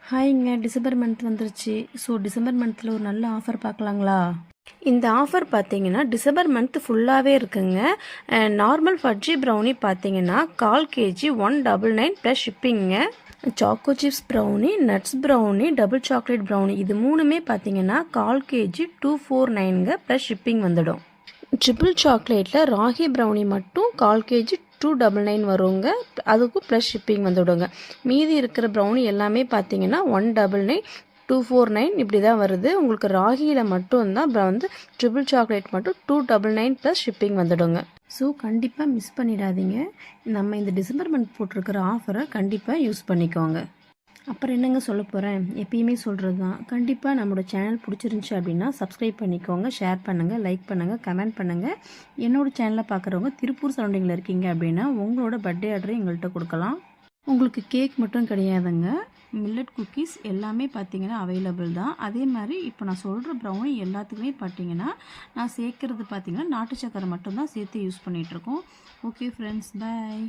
ஹாய்ங்க, December month வந்துருச்சு. So December மந்தில் ஒரு நல்ல ஆஃபர் பார்க்கலாங்களா? இந்த ஆஃபர் பார்த்தீங்கன்னா டிசம்பர் மந்த் ஃபுல்லாகவே இருக்குங்க. நார்மல் ஃபட்ஜி ப்ரௌனி பார்த்தீங்கன்னா 1/4 kg 199 ப்ளஸ் ஷிப்பிங்க. Choco chips brownie, nuts brownie, double chocolate brownie இது மூணுமே பார்த்தீங்கன்னா 1/4 kg 249ங்க ப்ளஸ் ஷிப்பிங் வந்துடும். ட்ரிபிள் சாக்லேட்டில் ராகி ப்ரௌனி மட்டும் 1/4 kg 299 வருங்க. அதுக்கும் ப்ளஸ் ஷிப்பிங் வந்துவிடுங்க. மீதி இருக்கிற ப்ரௌனி எல்லாமே பார்த்தீங்கன்னா 199 249 இப்படி தான் வருது. உங்களுக்கு ராகியில் மட்டும்தான் வந்து ட்ரிபிள் சாக்லேட் மட்டும் 299 ப்ளஸ் ஷிப்பிங் வந்துவிடுங்க. ஸோ கண்டிப்பாக மிஸ் பண்ணிடாதீங்க. நம்ம இந்த டிசம்பர் மந்த் போட்டிருக்கிற ஆஃபரை கண்டிப்பாக யூஸ் பண்ணிக்கோங்க. அப்புறம் என்னங்க சொல்ல போகிறேன், எப்பயுமே சொல்கிறது தான். கண்டிப்பாக நம்மளோட சேனல் பிடிச்சிருந்துச்சி அப்படின்னா சப்ஸ்கிரைப் பண்ணிக்கோங்க, ஷேர் பண்ணுங்கள், லைக் பண்ணுங்கள், கமெண்ட் பண்ணுங்கள். என்னோடய சேனலை பார்க்குறவங்க திருப்பூர் சரௌண்டிங்கில் இருக்கீங்க அப்படின்னா உங்களோட பர்த்டே ஆர்டரை எங்கள்கிட்ட கொடுக்கலாம். உங்களுக்கு கேக் மட்டும் கிடையாதுங்க, மில்லட் குக்கீஸ் எல்லாமே பார்த்தீங்கன்னா அவைலபிள் தான். அதே மாதிரி இப்போ நான் சொல்கிற ப்ரௌனி எல்லாத்துக்குமே பார்த்தீங்கன்னா நான் சேர்க்குறது பார்த்தீங்கன்னா நாட்டு சக்கரை மட்டும்தான் சேர்த்து யூஸ் பண்ணிகிட்ருக்கோம். ஓகே ஃப்ரெண்ட்ஸ், பாய்.